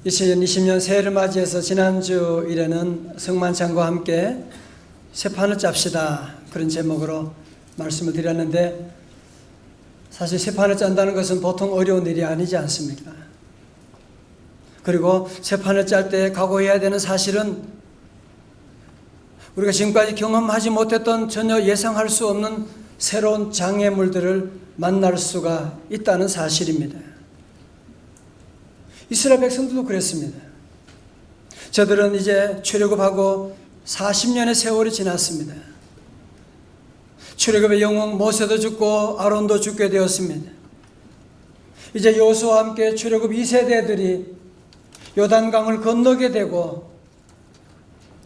2020년 새해를 맞이해서 지난주 일에는 성만찬과 함께 새 판을 짭시다 그런 제목으로 말씀을 드렸는데, 사실 새 판을 짠다는 것은 보통 어려운 일이 아니지 않습니까? 그리고 새 판을 짤 때 각오해야 되는 사실은 우리가 지금까지 경험하지 못했던, 전혀 예상할 수 없는 새로운 장애물들을 만날 수가 있다는 사실입니다. 이스라엘 백성들도 그랬습니다. 저들은 이제 출애굽하고 40년의 세월이 지났습니다. 출애굽의 영웅 모세도 죽고 아론도 죽게 되었습니다. 이제 여호수아와 함께 출애굽 2세대들이 요단강을 건너게 되고,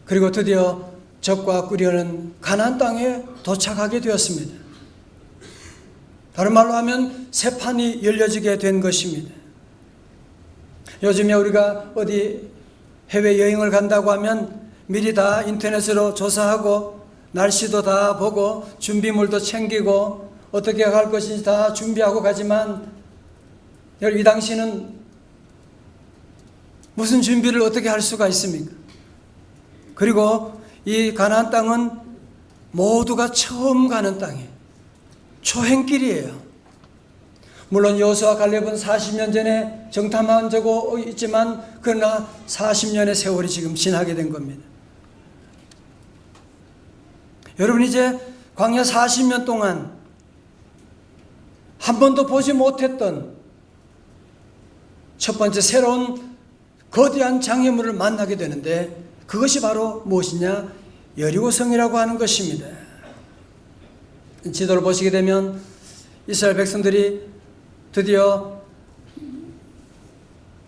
그리고 드디어 적과 꾸려는 가나안 땅에 도착하게 되었습니다. 다른 말로 하면 새 판이 열려지게 된 것입니다. 요즘에 우리가 어디 해외여행을 간다고 하면 미리 다 인터넷으로 조사하고 날씨도 다 보고 준비물도 챙기고 어떻게 갈 것인지 다 준비하고 가지만, 이 당시는 무슨 준비를 어떻게 할 수가 있습니까? 그리고 이 가나안 땅은 모두가 처음 가는 땅이에요. 초행길이에요. 물론 여호수아 갈렙은 40년 전에 정탐한 적 있지만, 그러나 40년의 세월이 지금 지나게 된 겁니다. 여러분, 이제 광야 40년 동안 한 번도 보지 못했던 첫 번째 새로운 거대한 장애물을 만나게 되는데, 그것이 바로 무엇이냐? 여리고성이라고 하는 것입니다. 지도를 보시게 되면 이스라엘 백성들이 드디어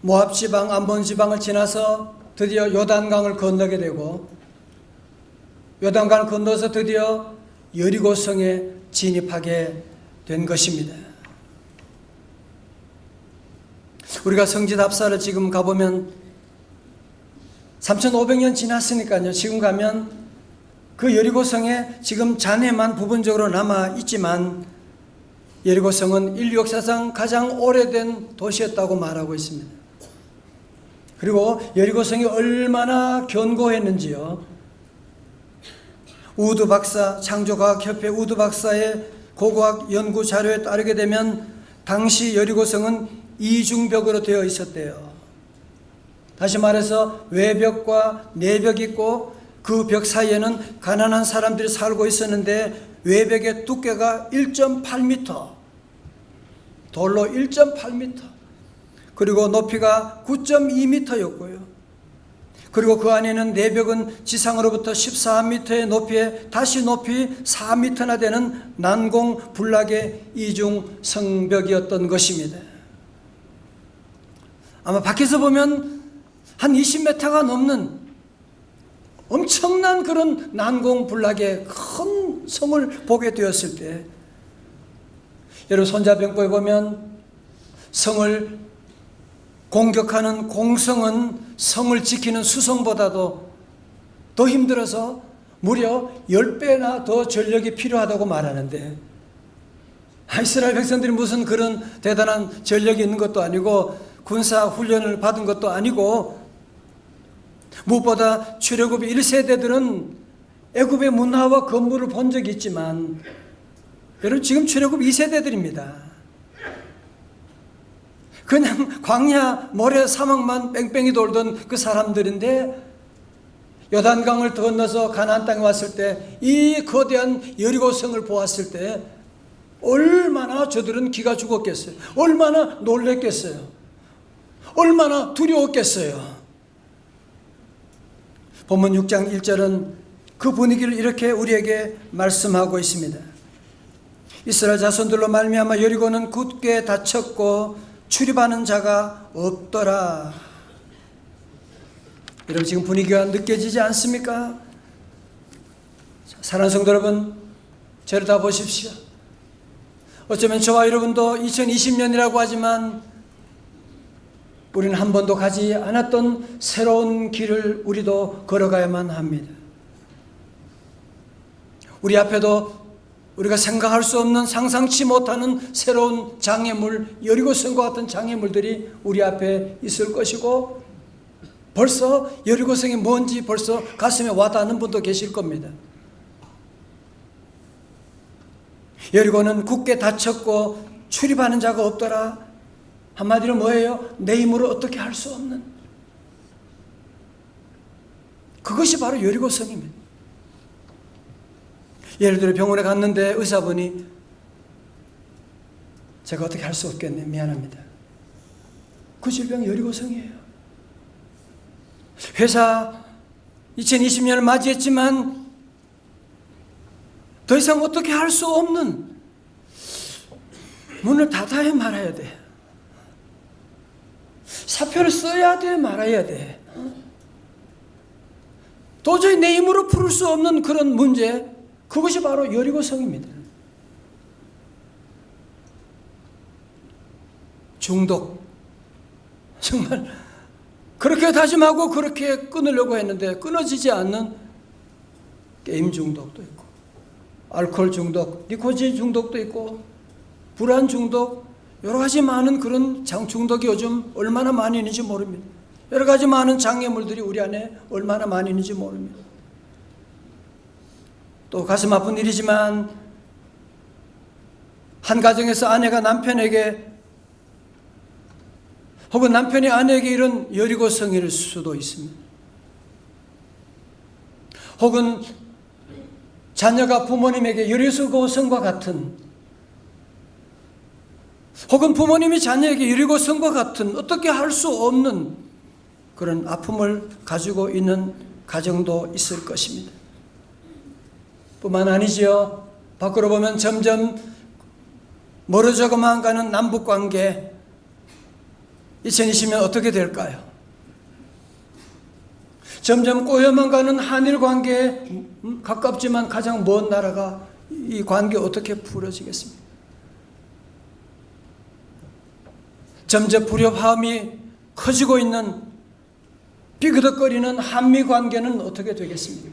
모압 지방, 암몬 지방을 지나서 드디어 요단강을 건너게 되고, 요단강을 건너서 드디어 여리고성에 진입하게 된 것입니다. 우리가 성지 답사를 지금 가보면 3500년 지났으니까요. 지금 가면 그 여리고성에 지금 잔해만 부분적으로 남아 있지만, 여리고성은 인류 역사상 가장 오래된 도시였다고 말하고 있습니다. 그리고 여리고성이 얼마나 견고했는지요. 우드 박사, 창조과학협회 우드 박사의 고고학 연구 자료에 따르게 되면 당시 여리고성은 이중벽으로 되어 있었대요. 다시 말해서 외벽과 내벽이 있고, 그 벽 사이에는 가난한 사람들이 살고 있었는데, 외벽의 두께가 1.8m, 돌로 1.8m, 그리고 높이가 9.2m였고요. 그리고 그 안에는 내벽은 지상으로부터 14m의 높이에 다시 높이 4m나 되는 난공불락의 이중 성벽이었던 것입니다. 아마 밖에서 보면 한 20m가 넘는 엄청난 그런 난공불락의 큰 성을 보게 되었을 때, 여러분 손자병법에 보면 성을 공격하는 공성은 성을 지키는 수성보다도 더 힘들어서 무려 10배나 더 전력이 필요하다고 말하는데, 이스라엘 백성들이 무슨 그런 대단한 전력이 있는 것도 아니고 군사 훈련을 받은 것도 아니고, 무엇보다 출애굽 1세대들은 애굽의 문화와 건물을 본 적이 있지만, 여러분 지금 출애굽 2세대들입니다. 그냥 광야 모래 사막만 뺑뺑이 돌던 그 사람들인데, 요단강을 건너서 가나안 땅에 왔을 때 이 거대한 여리고성을 보았을 때 얼마나 저들은 기가 죽었겠어요. 얼마나 놀랬겠어요. 얼마나 두려웠겠어요. 본문 6장 1절은 그 분위기를 이렇게 우리에게 말씀하고 있습니다. 이스라엘 자손들로 말미암아 여리고는 굳게 닫혔고 출입하는 자가 없더라. 여러분 지금 분위기가 느껴지지 않습니까? 사랑하는 성도 여러분, 저를 다 보십시오. 어쩌면 저와 여러분도 2020년이라고 하지만 우리는 한 번도 가지 않았던 새로운 길을 우리도 걸어가야만 합니다. 우리 앞에도 우리가 생각할 수 없는, 상상치 못하는 새로운 장애물, 여리고성과 같은 장애물들이 우리 앞에 있을 것이고, 벌써 여리고성이 뭔지 벌써 가슴에 와닿는 분도 계실 겁니다. 여리고는 굳게 닫혔고 출입하는 자가 없더라. 한마디로 뭐예요? 내 힘으로 어떻게 할 수 없는, 그것이 바로 여리고성입니다. 예를 들어 병원에 갔는데 의사분이 제가 어떻게 할 수 없겠네, 미안합니다. 그 질병이 여리고성이에요. 회사 2020년을 맞이했지만 더 이상 어떻게 할 수 없는, 문을 닫아야 말아야 돼. 사표를 써야 돼, 말아야 돼. 도저히 내 힘으로 풀을 수 없는 그런 문제, 그것이 바로 여리고성입니다. 중독. 정말 그렇게 다짐하고 그렇게 끊으려고 했는데 끊어지지 않는 게임 중독도 있고, 알코올 중독, 니코틴 중독도 있고, 불안 중독, 여러 가지 많은 그런 중독이 요즘 얼마나 많이 있는지 모릅니다. 여러 가지 많은 장애물들이 우리 안에 얼마나 많이 있는지 모릅니다. 또 가슴 아픈 일이지만 한 가정에서 아내가 남편에게 혹은 남편이 아내에게 이런 여리고성일 수도 있습니다. 혹은 자녀가 부모님에게 여리고성과 같은, 혹은 부모님이 자녀에게 여리고성과 같은 어떻게 할 수 없는 그런 아픔을 가지고 있는 가정도 있을 것입니다. 뿐만 아니지요. 밖으로 보면 점점 멀어져만 가는 남북관계, 2020년 어떻게 될까요? 점점 꼬여만 가는 한일관계, 가깝지만 가장 먼 나라가 이 관계 어떻게 풀어지겠습니까? 점점 불협화음이 커지고 있는 삐그덕거리는 한미관계는 어떻게 되겠습니까?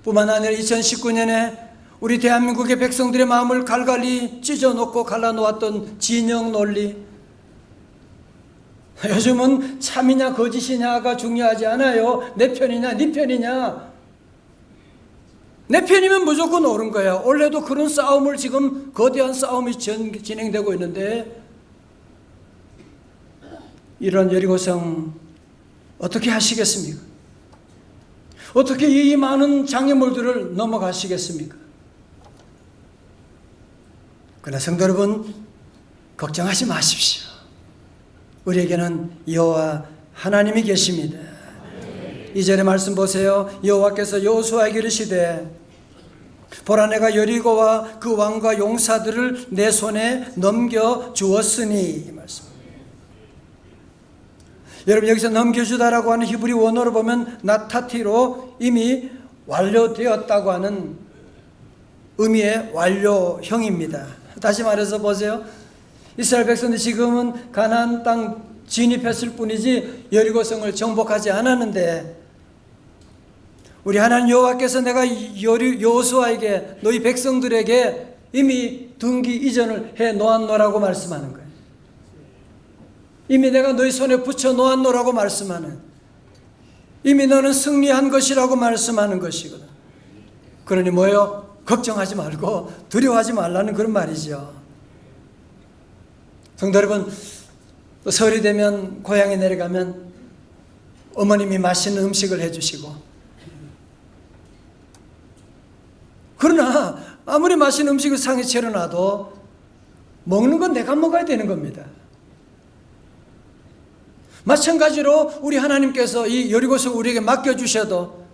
뿐만 아니라 2019년에 우리 대한민국의 백성들의 마음을 갈갈이 찢어놓고 갈라놓았던 진영 논리, 요즘은 참이냐 거짓이냐가 중요하지 않아요. 내 편이냐 네 편이냐. 내 편이면 무조건 옳은 거야. 원래도 그런 싸움을, 지금 거대한 싸움이 진행되고 있는데, 이런 여리고성 어떻게 하시겠습니까? 어떻게 이 많은 장애물들을 넘어가시겠습니까? 그러나 성도 여러분, 걱정하지 마십시오. 우리에게는 여호와 하나님이 계십니다. 2절의 말씀 보세요. 여호와께서 여호수아에게 이르시되 보라, 내가 여리고와 그 왕과 용사들을 내 손에 넘겨 주었으니, 이 말씀. 여러분, 여기서 넘겨주다라고 하는 히브리 원어로 보면 나타티로 이미 완료되었다고 하는 의미의 완료형입니다. 다시 말해서 보세요. 이스라엘 백성들이 지금은 가나안 땅 진입했을 뿐이지 여리고성을 정복하지 않았는데, 우리 하나님 여호와께서 내가 여호수아에게, 너희 백성들에게 이미 등기 이전을 해 놓았노라고 말씀하는 거예요. 이미 내가 너희 손에 붙여 놓았노라고 말씀하는, 이미 너는 승리한 것이라고 말씀하는 것이거든. 그러니 뭐예요? 걱정하지 말고 두려워하지 말라는 그런 말이죠. 성도 여러분, 설이 되면 고향에 내려가면 어머님이 맛있는 음식을 해주시고, 그러나 아무리 맛있는 음식을 상에 차려놔도 먹는 건 내가 먹어야 되는 겁니다. 마찬가지로 우리 하나님께서 이 여리고성을 우리에게 맡겨주셔도,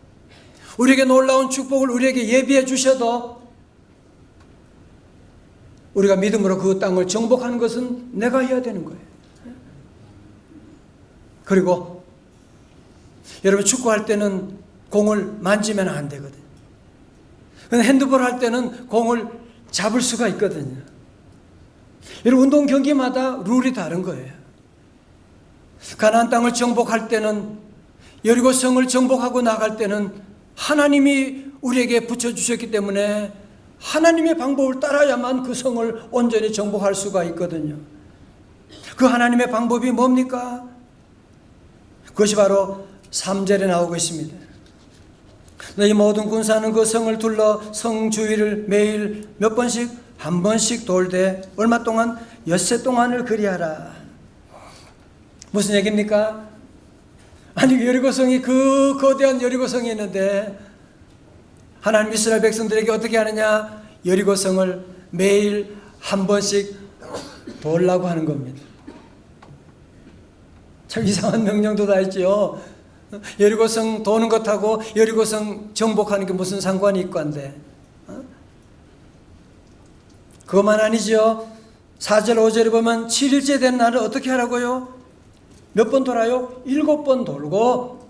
우리에게 놀라운 축복을 우리에게 예비해 주셔도, 우리가 믿음으로 그 땅을 정복하는 것은 내가 해야 되는 거예요. 그리고 여러분, 축구할 때는 공을 만지면 안 되거든요. 핸드볼 할 때는 공을 잡을 수가 있거든요. 여러분, 운동 경기마다 룰이 다른 거예요. 가나안 땅을 정복할 때는, 여리고성을 정복하고 나갈 때는 하나님이 우리에게 붙여주셨기 때문에 하나님의 방법을 따라야만 그 성을 온전히 정복할 수가 있거든요. 그 하나님의 방법이 뭡니까? 그것이 바로 3절에 나오고 있습니다. 너희 모든 군사는 그 성을 둘러 성 주위를 매일 몇 번씩? 한 번씩 돌되 얼마 동안? 엿새 동안을 그리하라. 무슨 얘기입니까? 아니, 여리고성이 그 거대한 여리고성이 있는데 하나님 이스라엘 백성들에게 어떻게 하느냐? 여리고성을 매일 한 번씩 돌라고 하는 겁니다. 참 이상한 명령도 다 있지요. 여리고성 도는 것하고 여리고성 정복하는 게 무슨 상관이 있고 한데, 그것만 아니죠. 4절 5절에 보면 7일째 된 날을 어떻게 하라고요? 몇 번 돌아요? 7번 돌고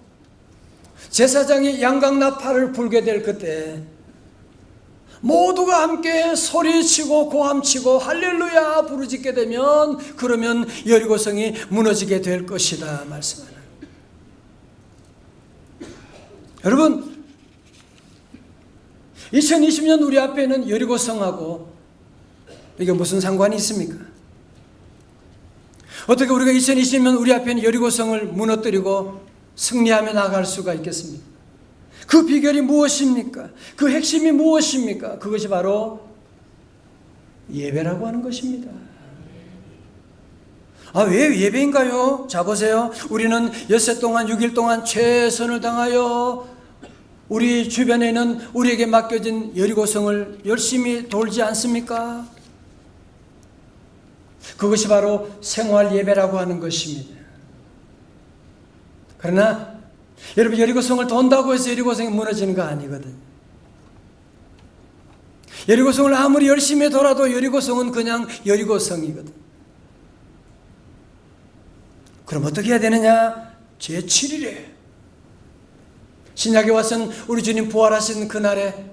제사장이 양강나팔을 불게 될 그때 모두가 함께 소리치고 고함치고 할렐루야 부르짖게 되면, 그러면 여리고성이 무너지게 될 것이다 말씀하는. 여러분, 2020년 우리 앞에는 여리고성하고 이게 무슨 상관이 있습니까? 어떻게 우리가 2020년 우리 앞에는 여리고성을 무너뜨리고 승리하며 나갈 수가 있겠습니까? 그 비결이 무엇입니까? 그 핵심이 무엇입니까? 그것이 바로 예배라고 하는 것입니다. 왜 예배인가요? 자, 보세요. 우리는 엿새 동안 6일 동안 최선을 다하여 우리 주변에 있는 우리에게 맡겨진 여리고성을 열심히 돌지 않습니까? 그것이 바로 생활 예배라고 하는 것입니다. 그러나 여러분, 여리고성을 돈다고 해서 여리고성이 무너지는 거 아니거든요. 여리고성을 아무리 열심히 돌아도 여리고성은 그냥 여리고성이거든. 그럼 어떻게 해야 되느냐? 제7일에 신약에 와서는 우리 주님 부활하신 그날에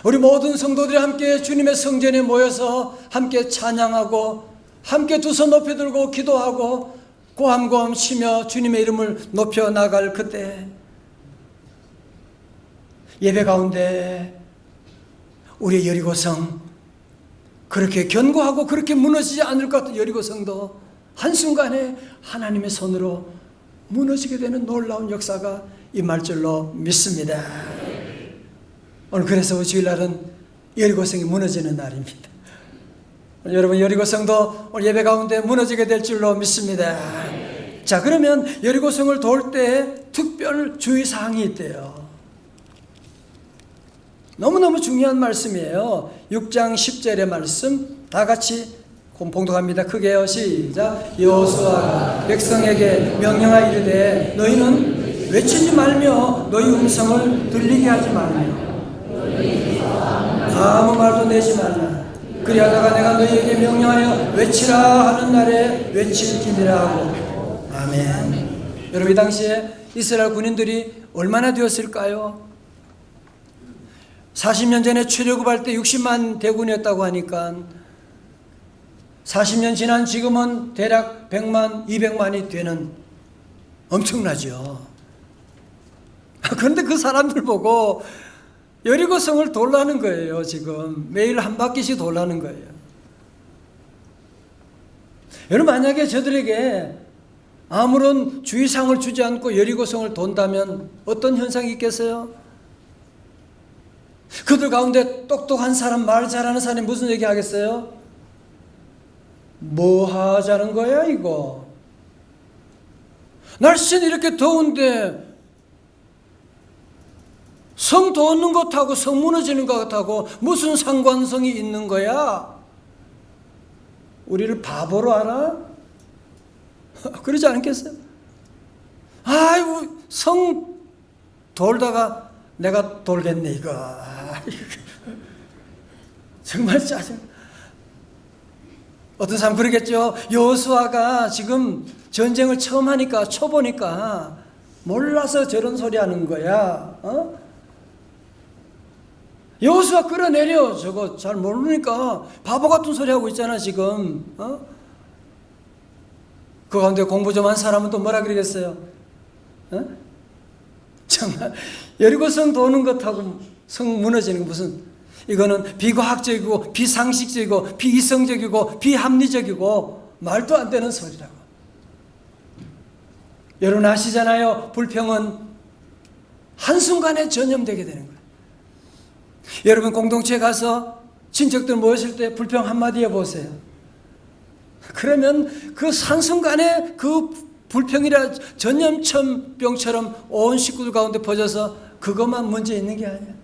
우리 모든 성도들이 함께 주님의 성전에 모여서 함께 찬양하고 함께 두 손 높이 들고 기도하고 고함고함 치며 주님의 이름을 높여 나갈 그때 예배 가운데 우리의 여리고성, 그렇게 견고하고 그렇게 무너지지 않을 것 같은 여리고성도 한순간에 하나님의 손으로 무너지게 되는 놀라운 역사가 임할 줄로 믿습니다. 오늘 그래서 주일날은 여리고성이 무너지는 날입니다. 여러분, 여리고성도 오늘 예배 가운데 무너지게 될 줄로 믿습니다. 자, 그러면 여리고성을 돌 때 특별 주의사항이 있대요. 너무너무 중요한 말씀이에요. 6장 10절의 말씀 다 같이 봉독합니다. 크게요. 시작. 여호수아가 백성에게 명령하이르되 너희는 외치지 말며 너희 음성을 들리게 하지 말며 아무 말도 내지 말라. 그리하다가 내가 너희에게 명령하여 외치라 하는 날에 외칠지니라 하고. 아멘. 여러분, 이 당시에 이스라엘 군인들이 얼마나 되었을까요? 40년 전에 출애굽할 때 60만 대군이었다고 하니까 40년 지난 지금은 대략 100만, 200만이 되는, 엄청나죠. 그런데 그 사람들 보고 여리고성을 돌라는 거예요. 지금 매일 한 바퀴씩 돌라는 거예요. 여러분, 만약에 저들에게 아무런 주의사항을 주지 않고 여리고성을 돈다면 어떤 현상이 있겠어요? 그들 가운데 똑똑한 사람, 말 잘하는 사람이 무슨 얘기 하겠어요? 뭐 하자는 거야 이거? 날씨는 이렇게 더운데 성 돋는 것하고 성 무너지는 것하고 무슨 상관성이 있는 거야? 우리를 바보로 알아? 그러지 않겠어요? 아이고, 성 돌다가 내가 돌겠네 이거. 정말 짜증. 어떤 사람 그러겠죠. 여호수아가 지금 전쟁을 처음 하니까, 초보니까 몰라서 저런 소리 하는 거야. 여호수아 끌어내려. 저거 잘 모르니까 바보 같은 소리 하고 있잖아 지금. 그 가운데 공부 좀 한 사람은 또 뭐라 그러겠어요? 정말 여리고성 도는 것하고 성 무너지는 거 무슨, 이거는 비과학적이고 비상식적이고 비이성적이고 비합리적이고 말도 안 되는 소리라고. 여러분 아시잖아요. 불평은 한순간에 전염되게 되는 거예요. 여러분 공동체에 가서 친척들 모였을 때 불평 한마디 해보세요. 그러면 그 한순간에 그 불평이라 전염병처럼 온 식구들 가운데 퍼져서 그것만 문제 있는 게 아니야.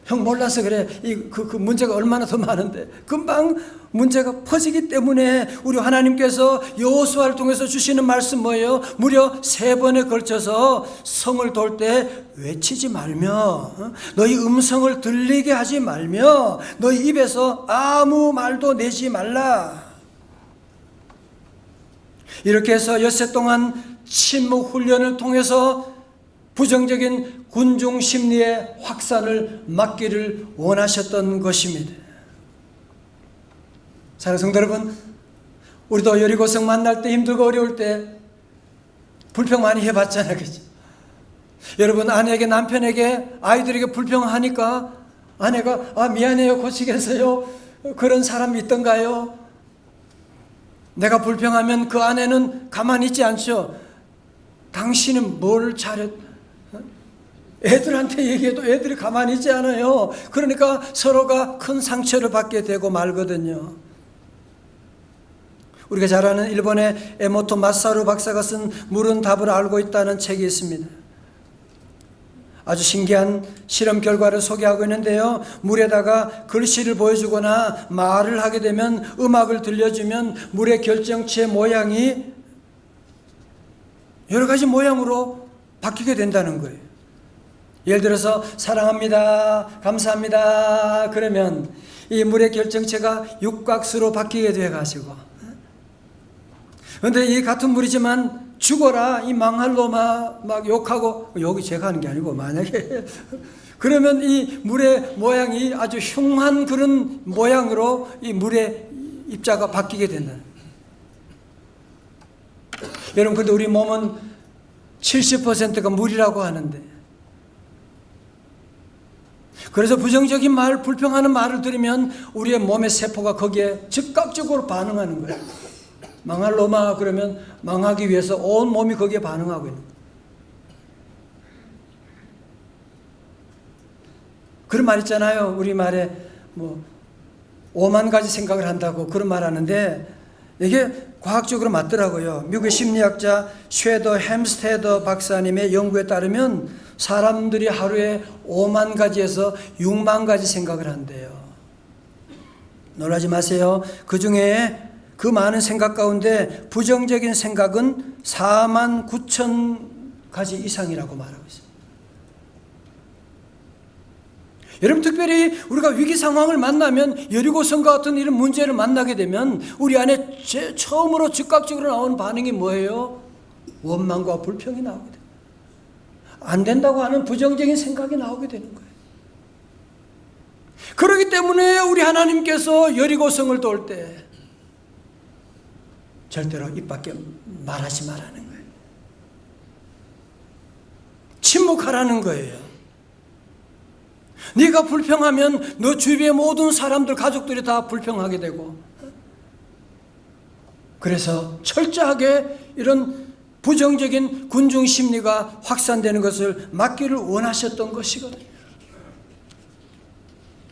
형 몰라서 그래. 그 문제가 얼마나 더 많은데 금방 문제가 퍼지기 때문에 우리 하나님께서 여호수아를 통해서 주시는 말씀 뭐예요? 무려 3번에 걸쳐서 성을 돌 때 외치지 말며 너희 음성을 들리게 하지 말며 너희 입에서 아무 말도 내지 말라. 이렇게 해서 엿새 동안 침묵 훈련을 통해서 부정적인 군중 심리의 확산을 막기를 원하셨던 것입니다. 사랑하는 성도 여러분, 우리도 여리고성 만날 때 힘들고 어려울 때 불평 많이 해봤잖아요. 그죠? 여러분 아내에게 남편에게 아이들에게 불평하니까 아내가 미안해요 고치겠어요 그런 사람이 있던가요? 내가 불평하면 그 아내는 가만히 있지 않죠. 당신은 뭘 잘했 애들한테 얘기해도 애들이 가만히 있지 않아요. 그러니까 서로가 큰 상처를 받게 되고 말거든요. 우리가 잘 아는 일본의 에모토 마사루 박사가 쓴 물은 답을 알고 있다는 책이 있습니다. 아주 신기한 실험 결과를 소개하고 있는데요. 물에다가 글씨를 보여주거나 말을 하게 되면 음악을 들려주면 물의 결정체 모양이 여러 가지 모양으로 바뀌게 된다는 거예요. 예를 들어서 사랑합니다, 감사합니다 그러면 이 물의 결정체가 육각수로 바뀌게 돼가지고 그런데 이 같은 물이지만 죽어라 이 망할 놈아 막 욕하고 여기 제가 하는 게 아니고 만약에 그러면 이 물의 모양이 아주 흉한 그런 모양으로 이 물의 입자가 바뀌게 된다. 여러분 근데 우리 몸은 70%가 물이라고 하는데 그래서 부정적인 말, 불평하는 말을 들으면 우리의 몸의 세포가 거기에 즉각적으로 반응하는 거예요. 망할 놈아 그러면 망하기 위해서 온 몸이 거기에 반응하고 있는 거예요. 그런 말 있잖아요. 우리말에 5만 가지 생각을 한다고 그런 말 하는데 이게 과학적으로 맞더라고요. 미국의 심리학자 쉐더 햄스테더 박사님의 연구에 따르면 사람들이 하루에 5만 가지에서 6만 가지 생각을 한대요. 놀라지 마세요. 그 중에 그 많은 생각 가운데 부정적인 생각은 4만 9천 가지 이상이라고 말하고 있습니다. 여러분 특별히 우리가 위기 상황을 만나면 여리고성과 같은 이런 문제를 만나게 되면 우리 안에 처음으로 즉각적으로 나오는 반응이 뭐예요? 원망과 불평이 나오게 돼요. 안 된다고 하는 부정적인 생각이 나오게 되는 거예요. 그렇기 때문에 우리 하나님께서 여리고성을 돌 때 절대로 입 밖에 말하지 말라는 거예요. 침묵하라는 거예요. 네가 불평하면 너 주위의 모든 사람들, 가족들이 다 불평하게 되고 그래서 철저하게 이런 부정적인 군중 심리가 확산되는 것을 막기를 원하셨던 것이거든요.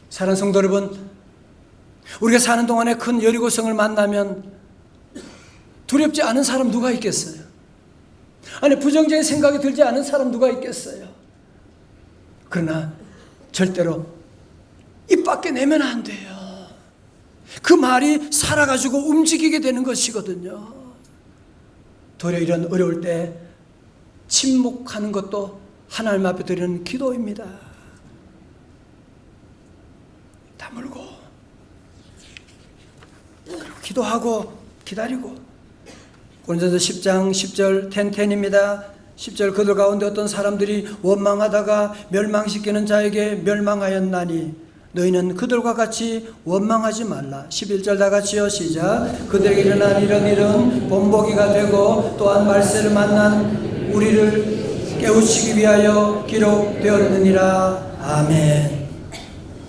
사랑하는 성도 여러분, 우리가 사는 동안에 큰 여리고성을 만나면 두렵지 않은 사람 누가 있겠어요? 아니 부정적인 생각이 들지 않은 사람 누가 있겠어요? 그러나 절대로 입 밖에 내면 안 돼요. 그 말이 살아가지고 움직이게 되는 것이거든요. 도리어 이런 어려울 때 침묵하는 것도 하나님 앞에 드리는 기도입니다. 다물고 기도하고 기다리고. 고린도서 10장 10절 텐텐입니다. 10절 그들 가운데 어떤 사람들이 원망하다가 멸망시키는 자에게 멸망하였나니 너희는 그들과 같이 원망하지 말라. 11절 다 같이요. 시작. 그들에게 일어난 이런 일은 본보기가 되고 또한 말세를 만난 우리를 깨우치기 위하여 기록되었느니라. 아멘.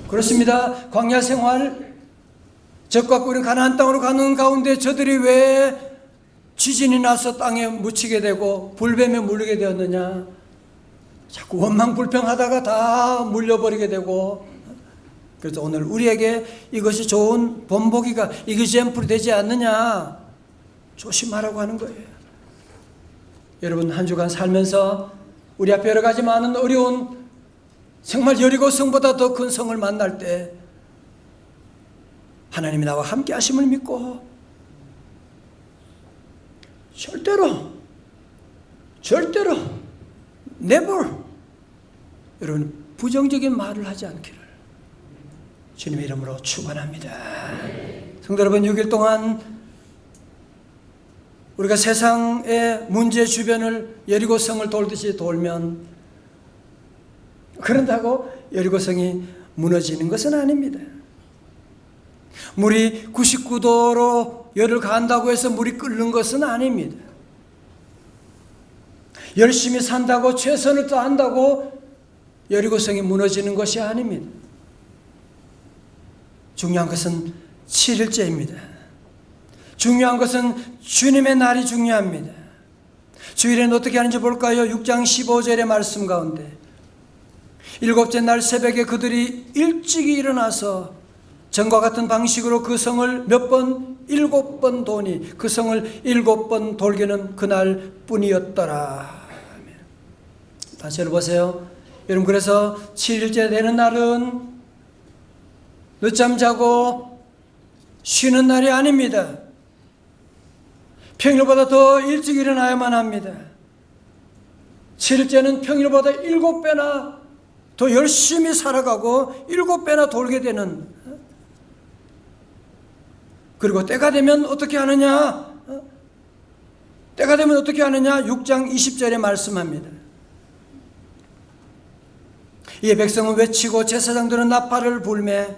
그렇습니다. 광야 생활 적과 꿀인 가나안 땅으로 가는 가운데 저들이 왜 지진이 나서 땅에 묻히게 되고 불뱀에 물리게 되었느냐? 자꾸 원망불평하다가 다 물려버리게 되고. 그래서 오늘 우리에게 이것이 좋은 본보기가 이그젬플이 되지 않느냐? 조심하라고 하는 거예요. 여러분, 한 주간 살면서 우리 앞에 여러 가지 많은 어려운, 정말 여리고 성보다 더 큰 성을 만날 때 하나님이 나와 함께 하심을 믿고 절대로 never 여러분 부정적인 말을 하지 않기를 주님의 이름으로 축원합니다. 성도 여러분, 6일 동안 우리가 세상의 문제 주변을 여리고성을 돌듯이 돌면, 그런다고 여리고성이 무너지는 것은 아닙니다. 물이 99도로 열을 가한다고 해서 물이 끓는 것은 아닙니다. 열심히 산다고 최선을 다한다고 여리고성이 무너지는 것이 아닙니다. 중요한 것은 7일째입니다. 중요한 것은 주님의 날이 중요합니다. 주일에는 어떻게 하는지 볼까요? 6장 15절의 말씀 가운데, 일곱째 날 새벽에 그들이 일찍이 일어나서 전과 같은 방식으로 그 성을 몇 번? 7번 도니 그 성을 7번 돌기는 그날 뿐이었더라. 다시 보세요. 여러분, 그래서 7일째 되는 날은 늦잠 자고 쉬는 날이 아닙니다. 평일보다 더 일찍 일어나야만 합니다. 7일째는 평일보다 7배나 더 열심히 살아가고 7배나 돌게 되는, 그리고 때가 되면 어떻게 하느냐? 때가 되면 어떻게 하느냐? 6장 20절에 말씀합니다. 이에 백성은 외치고 제사장들은 나팔을 불매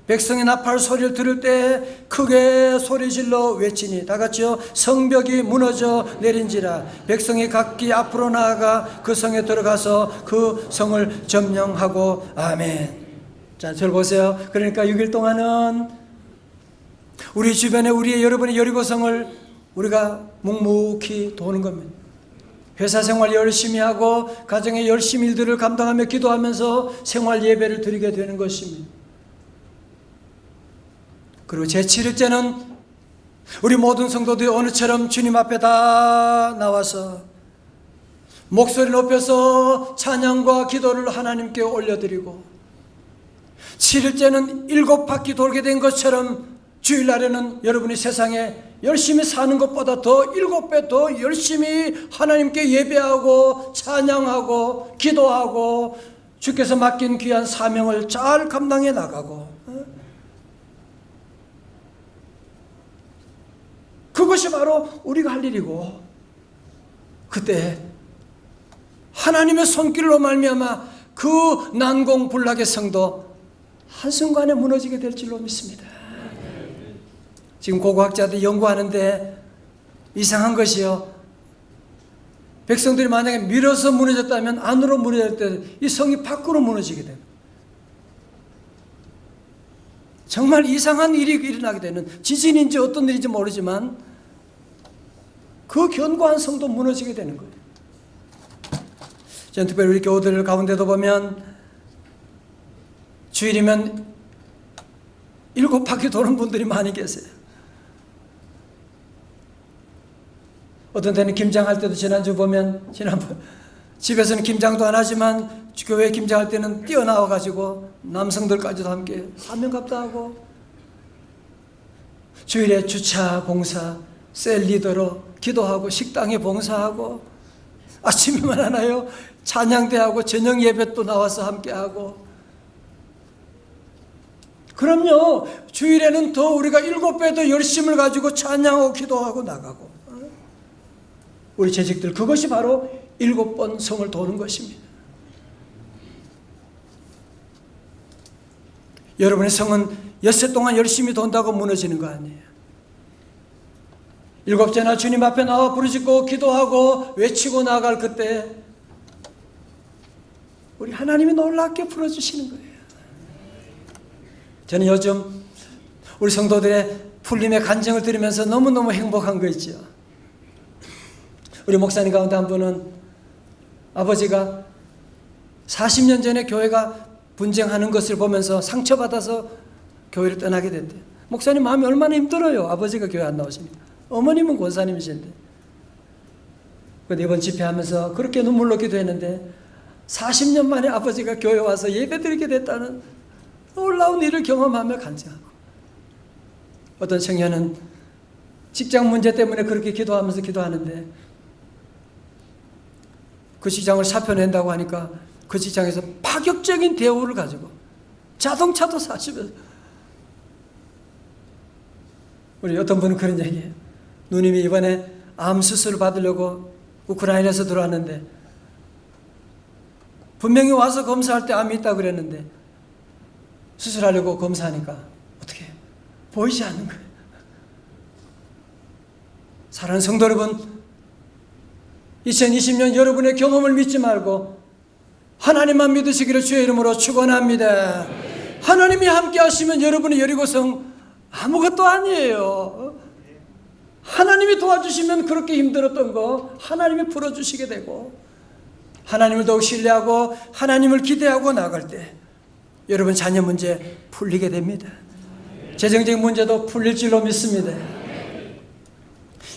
백성의 나팔 소리를 들을 때 크게 소리질러 외치니, 다 같이요. 성벽이 무너져 내린지라. 백성이 각기 앞으로 나아가 그 성에 들어가서 그 성을 점령하고. 아멘. 자, 저를 보세요. 그러니까 6일 동안은 우리 주변에 우리의 여러분의 여리고성을 우리가 묵묵히 도는 겁니다. 회사 생활 열심히 하고 가정의 열심히 일들을 감당하며 기도하면서 생활 예배를 드리게 되는 것입니다. 그리고 제7일째는 우리 모든 성도들이 오늘처럼 주님 앞에 다 나와서 목소리 높여서 찬양과 기도를 하나님께 올려드리고, 7일째는 7바퀴 돌게 된 것처럼 주일날에는 여러분이 세상에 열심히 사는 것보다 더 7배 더 열심히 하나님께 예배하고 찬양하고 기도하고 주께서 맡긴 귀한 사명을 잘 감당해 나가고, 그것이 바로 우리가 할 일이고, 그때 하나님의 손길로 말미암아 그 난공불락의 성도 한순간에 무너지게 될 줄로 믿습니다. 지금 고고학자들이 연구하는데 이상한 것이요, 백성들이 만약에 밀어서 무너졌다면 안으로 무너질 때 이 성이 밖으로 무너지게 됩니다. 정말 이상한 일이 일어나게 되는, 지진인지 어떤 일인지 모르지만 그 견고한 성도 무너지게 되는 거예요. 저는 특별히 우리 교우들 가운데도 보면 주일이면 7바퀴 도는 분들이 많이 계세요. 어떤 때는 김장할 때도, 지난주 보면 지난번 집에서는 김장도 안 하지만 교회 김장할 때는 뛰어나와가지고 남성들까지도 함께 사명갑도 하고, 주일에 주차 봉사 셀 리더로 기도하고 식당에 봉사하고, 아침이면 하나요 찬양대하고 저녁 예배 또 나와서 함께하고. 그럼요, 주일에는 더 우리가 7배 더 열심을 가지고 찬양하고 기도하고 나가고. 우리 재직들, 그것이 바로 7번 성을 도는 것입니다. 여러분의 성은 엿새 동안 열심히 돈다고 무너지는 거 아니에요. 7째나 주님 앞에 나와 부르짖고 기도하고 외치고 나갈 그때 우리 하나님이 놀랍게 풀어주시는 거예요. 저는 요즘 우리 성도들의 풀림의 간증을 들으면서 너무너무 행복한 거 있죠. 우리 목사님 가운데 한 분은 아버지가 40년 전에 교회가 분쟁하는 것을 보면서 상처받아서 교회를 떠나게 됐대요. 목사님 마음이 얼마나 힘들어요. 아버지가 교회 안 나오시니까. 어머님은 권사님이신데. 근데 이번 집회하면서 그렇게 눈물로 기도했는데 40년 만에 아버지가 교회 와서 예배드리게 됐다는 놀라운 일을 경험하며 간증하고, 어떤 청년은 직장 문제 때문에 그렇게 기도하면서 기도하는데 그 직장을 사표낸다고 하니까 그 직장에서 파격적인 대우를 가지고 자동차도 사시면서, 우리 어떤 분은 그런 얘기해요. 누님이 이번에 암 수술을 받으려고 우크라이나에서 들어왔는데 분명히 와서 검사할 때 암이 있다고 그랬는데 수술하려고 검사하니까 어떻게 보이지 않는 거예요. 사랑하는 성도 여러분, 2020년 여러분의 경험을 믿지 말고 하나님만 믿으시기를 주의 이름으로 축원합니다. 하나님이 함께 하시면 여러분의 여리고성 아무것도 아니에요. 하나님이 도와주시면 그렇게 힘들었던 거 하나님이 풀어주시게 되고, 하나님을 더욱 신뢰하고 하나님을 기대하고 나갈 때 여러분 자녀 문제 풀리게 됩니다. 재정적인 문제도 풀릴 줄로 믿습니다.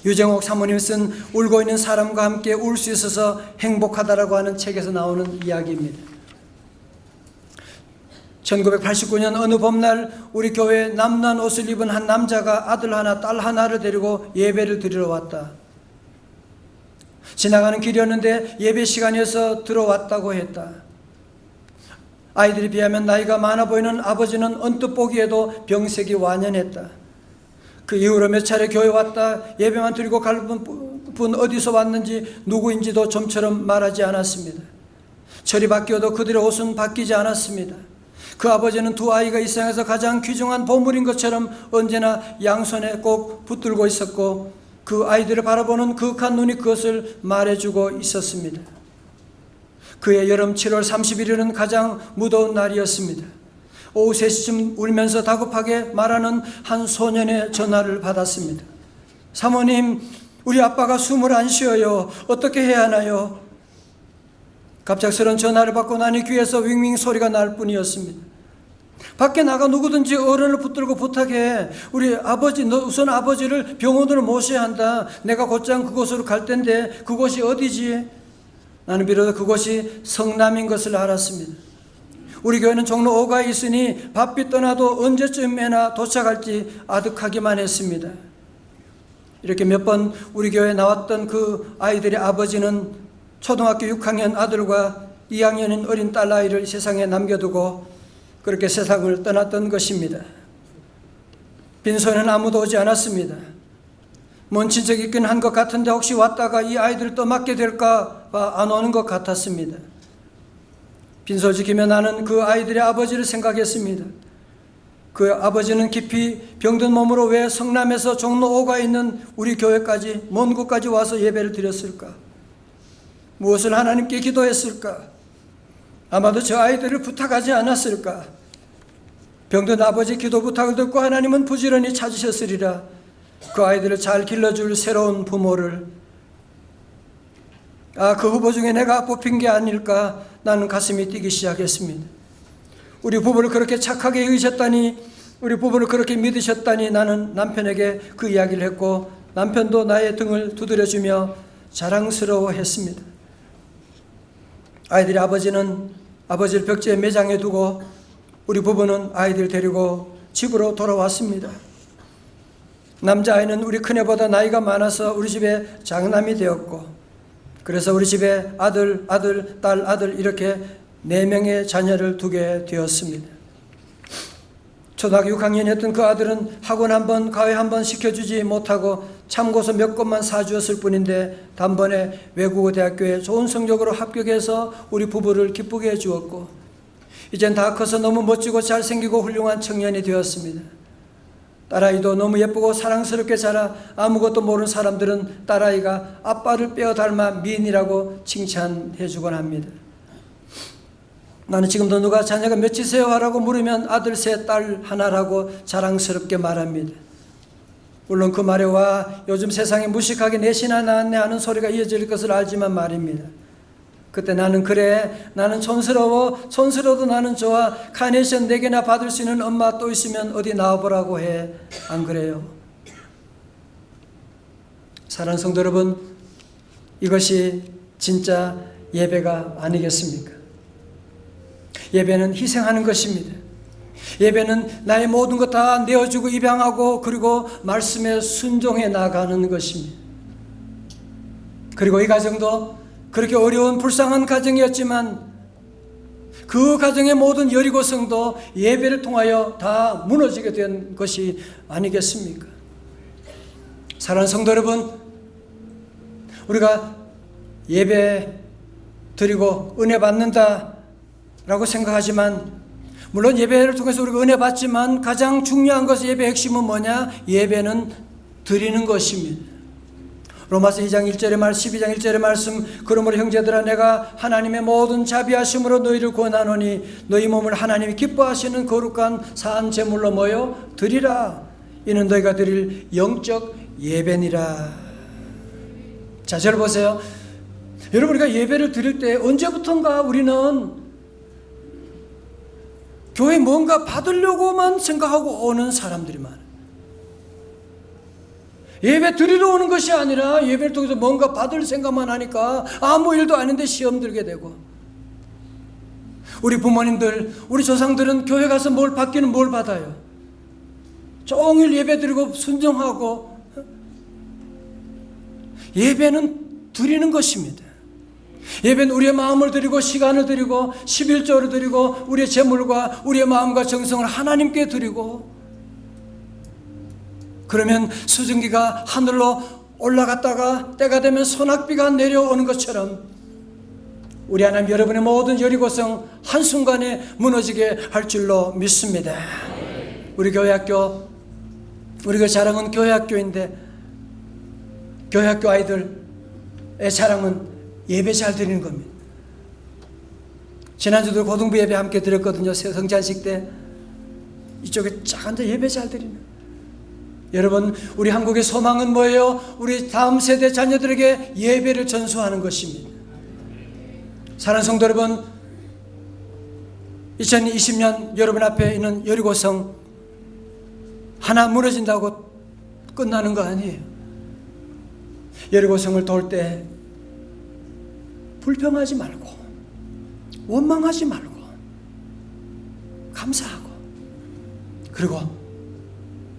유정옥 사모님 쓴 울고 있는 사람과 함께 울 수 있어서 행복하다라고 하는 책에서 나오는 이야기입니다. 1989년 어느 봄날 우리 교회에 남난 옷을 입은 한 남자가 아들 하나 딸 하나를 데리고 예배를 드리러 왔다. 지나가는 길이었는데 예배 시간이어서 들어왔다고 했다. 아이들에 비하면 나이가 많아 보이는 아버지는 언뜻 보기에도 병색이 완연했다. 그 이후로 몇 차례 교회 왔다 예배만 드리고 갈 분 어디서 왔는지 누구인지도 좀처럼 말하지 않았습니다. 철이 바뀌어도 그들의 옷은 바뀌지 않았습니다. 그 아버지는 두 아이가 이 세상에서 가장 귀중한 보물인 것처럼 언제나 양손에 꼭 붙들고 있었고, 그 아이들을 바라보는 그윽한 눈이 그것을 말해주고 있었습니다. 그해 여름 7월 31일은 가장 무더운 날이었습니다. 오후 3시쯤 울면서 다급하게 말하는 한 소년의 전화를 받았습니다. 사모님, 우리 아빠가 숨을 안 쉬어요. 어떻게 해야 하나요? 갑작스런 전화를 받고 나니 귀에서 윙윙 소리가 날 뿐이었습니다. 밖에 나가 누구든지 어른을 붙들고 부탁해. 우리 아버지, 너 우선 아버지를 병원으로 모셔야 한다. 내가 곧장 그곳으로 갈 텐데 그곳이 어디지? 나는 비로소 그곳이 성남인 것을 알았습니다. 우리 교회는 종로 5가에 있으니 바삐 떠나도 언제쯤에나 도착할지 아득하기만 했습니다. 이렇게 몇 번 우리 교회에 나왔던 그 아이들의 아버지는 초등학교 6학년 아들과 2학년인 어린 딸아이를 세상에 남겨두고 그렇게 세상을 떠났던 것입니다. 빈손에는 아무도 오지 않았습니다. 먼 친척이 있긴 한 것 같은데 혹시 왔다가 이 아이들을 떠맡게 될까 봐 안 오는 것 같았습니다. 빈소지기며 나는 그 아이들의 아버지를 생각했습니다. 그 아버지는 깊이 병든 몸으로 왜 성남에서 종로 5가에 있는 우리 교회까지 먼 곳까지 와서 예배를 드렸을까? 무엇을 하나님께 기도했을까? 아마도 저 아이들을 부탁하지 않았을까? 병든 아버지 기도 부탁을 듣고 하나님은 부지런히 찾으셨으리라. 그 아이들을 잘 길러줄 새로운 부모를, 그 후보 중에 내가 뽑힌 게 아닐까 나는 가슴이 뛰기 시작했습니다. 우리 부부를 그렇게 착하게 여기셨다니, 우리 부부를 그렇게 믿으셨다니 나는 남편에게 그 이야기를 했고 남편도 나의 등을 두드려주며 자랑스러워했습니다. 아이들의 아버지는 아버지를 벽지에 매장해 두고 우리 부부는 아이들 데리고 집으로 돌아왔습니다. 남자아이는 우리 큰애보다 나이가 많아서 우리 집에 장남이 되었고, 그래서 우리 집에 아들, 딸, 아들 이렇게 4명의 자녀를 두게 되었습니다. 초등학교 6학년이었던 그 아들은 학원 한 번, 과외 한 번 시켜주지 못하고 참고서 몇 권만 사주었을 뿐인데 단번에 외국어 대학교에 좋은 성적으로 합격해서 우리 부부를 기쁘게 해주었고, 이젠 다 커서 너무 멋지고 잘생기고 훌륭한 청년이 되었습니다. 딸아이도 너무 예쁘고 사랑스럽게 자라 아무것도 모르는 사람들은 딸아이가 아빠를 빼어 닮아 미인이라고 칭찬해 주곤 합니다. 나는 지금도 누가 자녀가 몇이세요? 하라고 물으면 아들 셋, 딸 하나라고 자랑스럽게 말합니다. 물론 그 말에 와 요즘 세상에 무식하게 내시나 낳았네 하는 소리가 이어질 것을 알지만 말입니다. 그때 나는 그래, 나는 촌스러워, 촌스러워도 나는 좋아, 카네이션 4개나 받을 수 있는 엄마 또 있으면 어디 나와보라고 해. 안 그래요? 사랑하는 성도 여러분, 이것이 진짜 예배가 아니겠습니까? 예배는 희생하는 것입니다. 예배는 나의 모든 것 다 내어주고 입양하고 그리고 말씀에 순종해 나가는 것입니다. 그리고 이 가정도 그렇게 어려운 불쌍한 가정이었지만 그 가정의 모든 여리고성도 예배를 통하여 다 무너지게 된 것이 아니겠습니까? 사랑하는 성도 여러분, 우리가 예배 드리고 은혜 받는다라고 생각하지만 물론 예배를 통해서 우리가 은혜 받지만 가장 중요한 것은 예배의 핵심은 뭐냐? 예배는 드리는 것입니다. 로마서 2장 1절의 말씀, 12장 1절의 말씀, 그러므로 형제들아 내가 하나님의 모든 자비하심으로 너희를 권하노니 너희 몸을 하나님이 기뻐하시는 거룩한 산 제물로 모여 드리라. 이는 너희가 드릴 영적 예배니라. 자, 저를 보세요. 여러분, 우리가 예배를 드릴 때 언제부턴가 우리는 교회 뭔가 받으려고만 생각하고 오는 사람들이 많아요. 예배 드리러 오는 것이 아니라 예배를 통해서 뭔가 받을 생각만 하니까 아무 일도 아닌데 시험 들게 되고, 우리 부모님들, 우리 조상들은 교회 가서 뭘 받기는 뭘 받아요? 종일 예배 드리고 순종하고. 예배는 드리는 것입니다. 예배는 우리의 마음을 드리고 시간을 드리고 11조를 드리고 우리의 재물과 우리의 마음과 정성을 하나님께 드리고, 그러면 수증기가 하늘로 올라갔다가 때가 되면 소낙비가 내려오는 것처럼 우리 하나님 여러분의 모든 여리고성 한순간에 무너지게 할 줄로 믿습니다. 우리 교회학교, 우리가 자랑은 교회학교인데 교회학교 아이들의 자랑은 예배 잘 드리는 겁니다. 지난주도 고등부 예배 함께 드렸거든요. 성찬식 때 이쪽에 쫙 앉아 예배 잘 드리는. 여러분, 우리 한국의 소망은 뭐예요? 우리 다음 세대 자녀들에게 예배를 전수하는 것입니다. 사랑하는 성도 여러분, 2020년 여러분 앞에 있는 여리고성 하나 무너진다고 끝나는 거 아니에요. 여리고성을 돌 때 불평하지 말고 원망하지 말고 감사하고, 그리고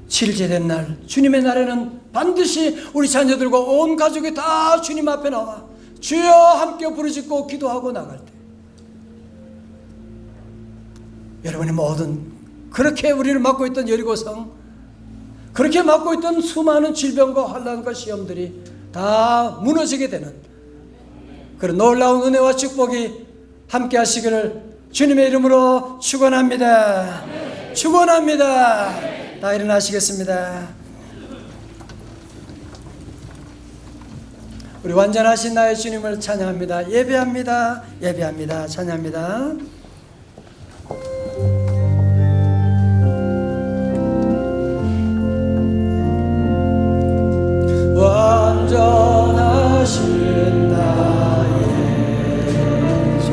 7일째 된 날, 주님의 날에는 반드시 우리 자녀들과 온 가족이 다 주님 앞에 나와 주여 함께 부르짖고 기도하고 나갈 때, 여러분의 모든 그렇게 우리를 맡고 있던 여리고성, 그렇게 맡고 있던 수많은 질병과 환난과 시험들이 다 무너지게 되는 그런 놀라운 은혜와 축복이 함께 하시기를 주님의 이름으로 축원합니다. 축원합니다. 다 일어나시겠습니다. 우리 완전하신 나의 주님을 찬양합니다. 예배합니다. 예배합니다. 찬양합니다. 완전하신 나의 주,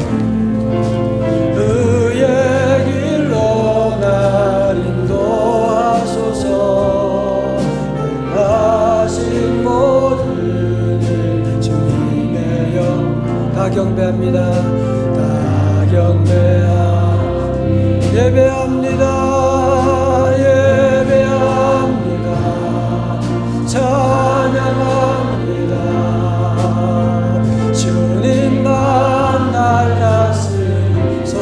의의 길로 날 인도하소서. 행하신 모든 일 주님의 영 다 경배합니다. 다 경배합니다. 예배합니다. 예배합니다. 찬양합니다. 주님만 날 다스리소서.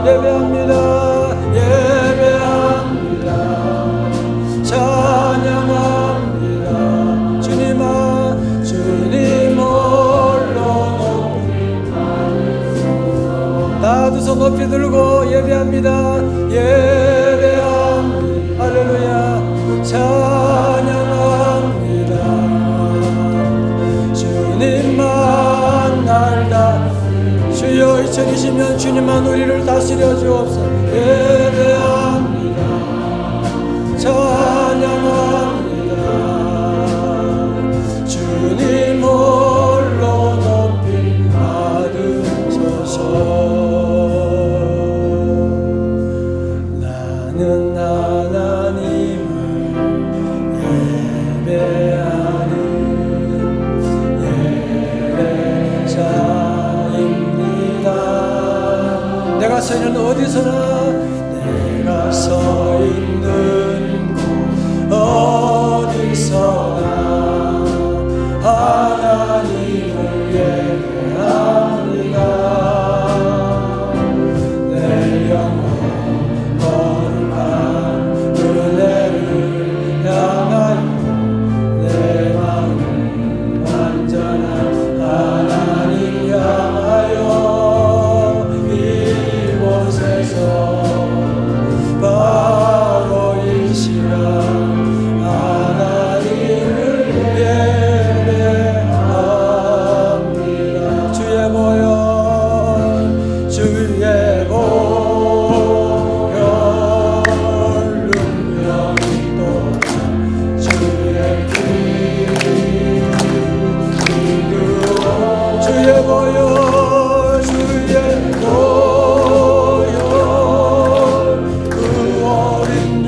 예배합니다. 예배합니다. 찬양합니다. 주님 홀로 다 두 손 높이 들고 예배합니다. 예배합니다. 할렐루야. 찬양합니다. 주님만 날 주여 2020년 주님만 우리를 다스려 주옵소서. 예배합니다. 찬양합니다.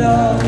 할렐루야.